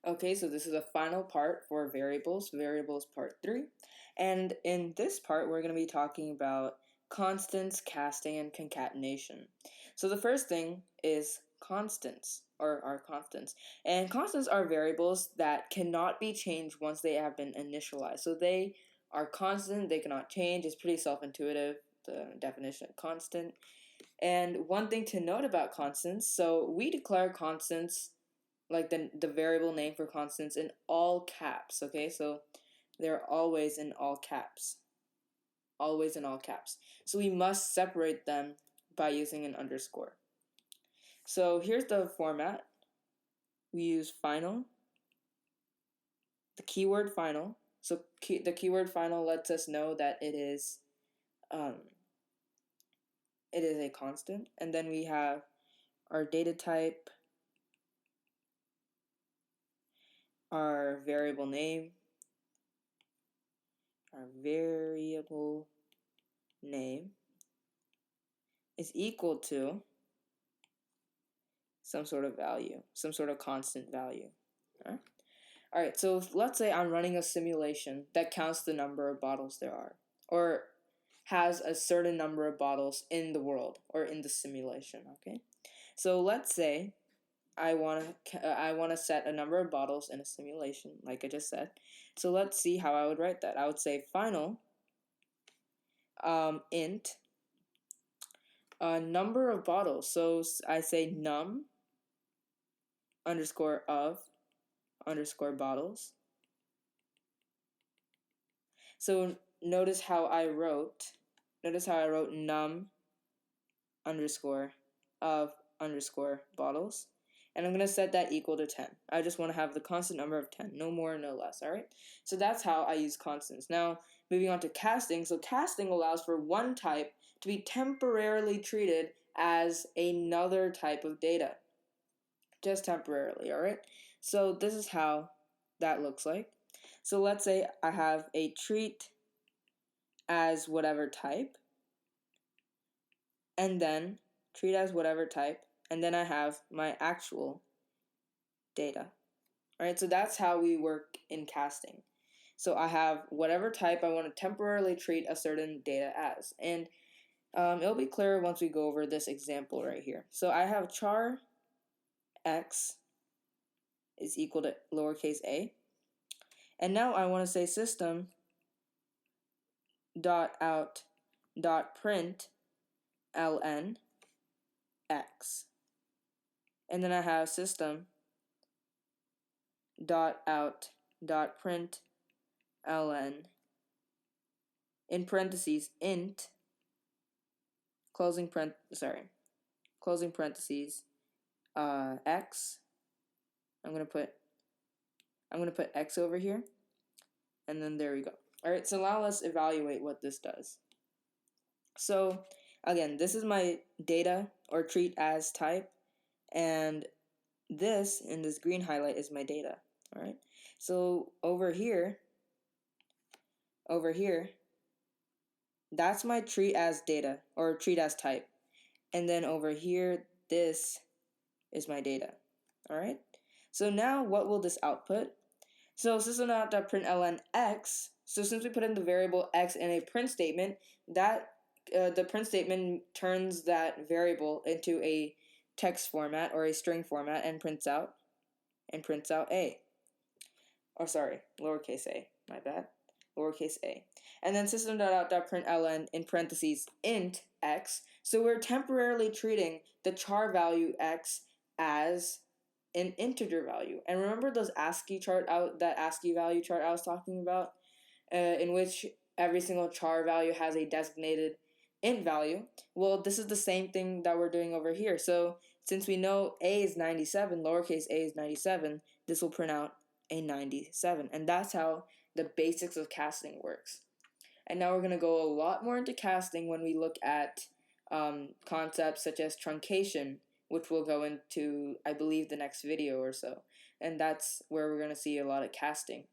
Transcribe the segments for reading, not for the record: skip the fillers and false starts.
Okay, so this is the final part for variables part 3. And in this part, we're going to be talking about constants, casting, and concatenation. So the first thing is constants, or are constants. And constants are variables that cannot be changed once they have been initialized. So they are constant, they cannot change. It's pretty self-intuitive, the definition of constant. And one thing to note about constants, so we declare constants like the variable name for constants in all caps, okay? So they're always in all caps. Always in all caps. So we must separate them by using an underscore. So here's the format. We use final, the keyword final. So the keyword final lets us know that it is a constant. And then we have our data type, our variable name, our variable name is equal to some sort of value, some sort of constant value. All right, so let's say I'm running a simulation that counts the number of bottles there are, or has a certain number of bottles in the world or in the simulation, okay? So let's say I want to set a number of bottles in a simulation, like I just said. So let's see how I would write that. I would say final int number of bottles. So I say num underscore of underscore bottles. So notice how I wrote num underscore of underscore bottles. And I'm going to set that equal to 10. I just want to have the constant number of 10, no more, no less, all right? So that's how I use constants. Now, moving on to casting. So casting allows for one type to be temporarily treated as another type of data. Just temporarily, all right? So this is how that looks like. So let's say I have a treat as whatever type, and then treat as whatever type, and then I have my actual data. All right, so that's how we work in casting. So I have whatever type I want to temporarily treat a certain data as. And it'll be clearer once we go over this example right here. So I have char x is equal to lowercase a. And now I want to say system dot out dot print ln x. And then I have system dot out dot print ln in parentheses int closing parentheses x. I'm gonna put x over here, and then there we go. All right, so now let's evaluate what this does. So again, this is my data or treat as type, and this in this green highlight is my data. All right, so over here, that's my treat as data or treat as type, and then over here, this is my data. All right, so now what will this output? So system.println x. So since we put in the variable x in a print statement, that the print statement turns that variable into a text format or a string format and prints out a. Or sorry, lowercase a. My bad. Lowercase a. And then system.out.println in parentheses int x. So we're temporarily treating the char value x as an integer value. And remember that ASCII value chart I was talking about, in which every single char value has a designated int value? Well, this is the same thing that we're doing over here. So since we know a is 97, lowercase a is 97, this will print out a 97. And that's how the basics of casting works. And now we're going to go a lot more into casting when we look at concepts such as truncation, which we'll go into, I believe, the next video or so. And that's where we're going to see a lot of casting.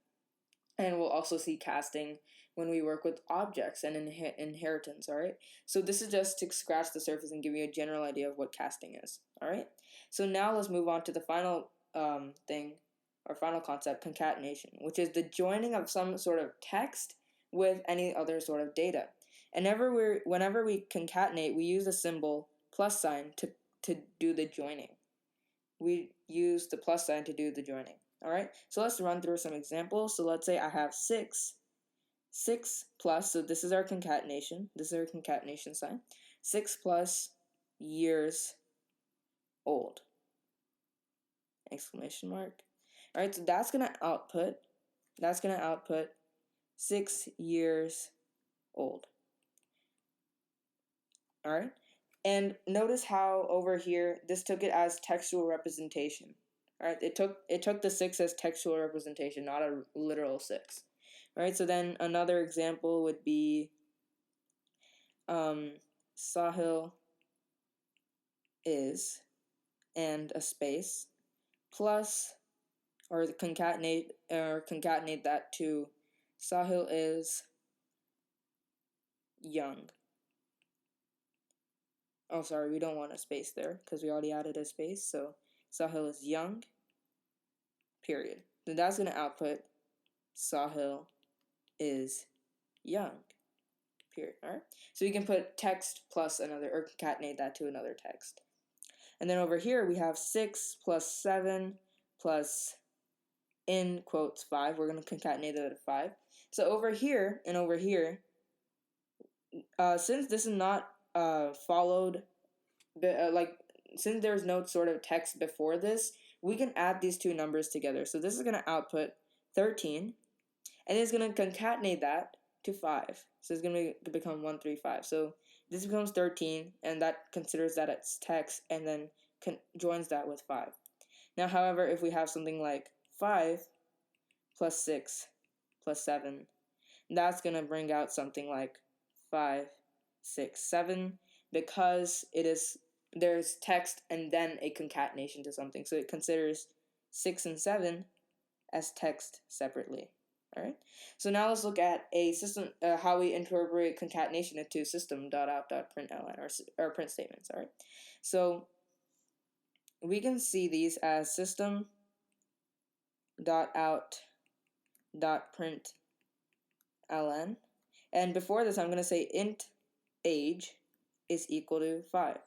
And we'll also see casting when we work with objects and inheritance, all right? So this is just to scratch the surface and give you a general idea of what casting is, all right? So now let's move on to the final thing, our final concept, concatenation, which is the joining of some sort of text with any other sort of data. And whenever we concatenate, we use a symbol plus sign to do the joining. We use the plus sign to do the joining. All right, so let's run through some examples. So let's say I have 6 plus, so this is our concatenation. This is our concatenation sign. 6 plus years old. Exclamation mark. All right, so that's going to output 6 years old. All right, and notice how over here this took it as textual representation. All right, it took the 6 as textual representation, not a literal 6. All right, so then another example would be Sahil is, and a space, plus, or concatenate that to Sahil is young. Oh, sorry, we don't want a space there because we already added a space. So Sahil is young, period. Then that's going to output Sahil is young, period. All right. So you can put text plus another, or concatenate that to another text. And then over here we have 6 plus 7 plus in quotes 5. We're going to concatenate that to 5. So over here and over here, since this is not followed, since there's no sort of text before this, we can add these two numbers together. So this is going to output 13, and it's going to concatenate that to 5. So it's going to become 1, 3, 5. So this becomes 13, and that considers that it's text, and then joins that with 5. Now, however, if we have something like 5 plus 6 plus 7, that's going to bring out something like 5, 6, 7, because there's text and then a concatenation to something. So it considers 6 and 7 as text separately. All right. So now let's look at a system, how we incorporate concatenation into system.out.println or print statements. All right. So we can see these as system.out.println, and before this I'm going to say int age is equal to 5.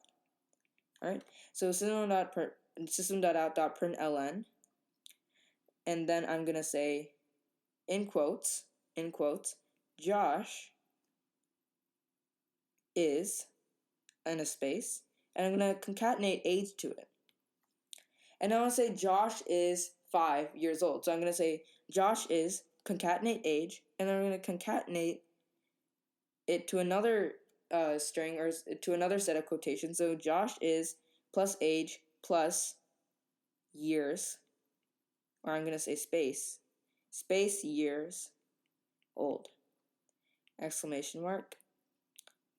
All right. So system.out.println, and then I'm going to say in quotes, Josh is, and a space, and I'm going to concatenate age to it. And I want to say Josh is 5 years old. So I'm going to say Josh is, concatenate age, and then I'm going to concatenate it to another string, or to another set of quotations. So Josh is plus age plus years, or I'm going to say space years old. Exclamation mark,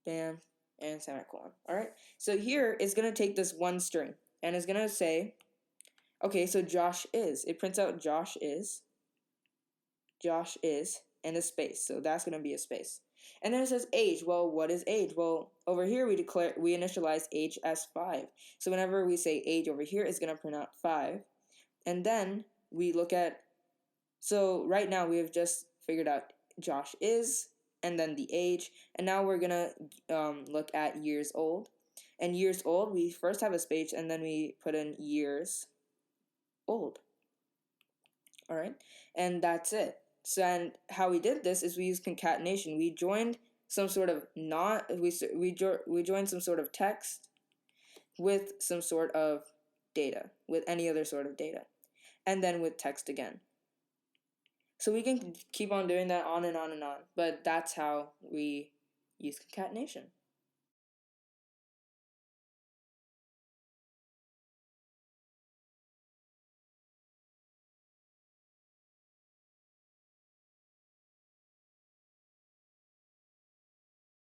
bam, and semicolon. All right. So here it's going to take this one string and it's going to say, okay, so Josh is. It prints out Josh is, and a space. So that's going to be a space. And then it says age. Well, what is age? Well, over here we initialize age as 5. So whenever we say age over here, it's going to print out 5. And then we look at, so right now we have just figured out Josh is, and then the age, and now we're going to look at years old. And years old, we first have a space, and then we put in years old. All right, and that's it. So, and how we did this is we used concatenation. We joined some sort of we joined some sort of text with some sort of data, with any other sort of data, and then with text again. So we can keep on doing that on and on and on, but that's how we use concatenation.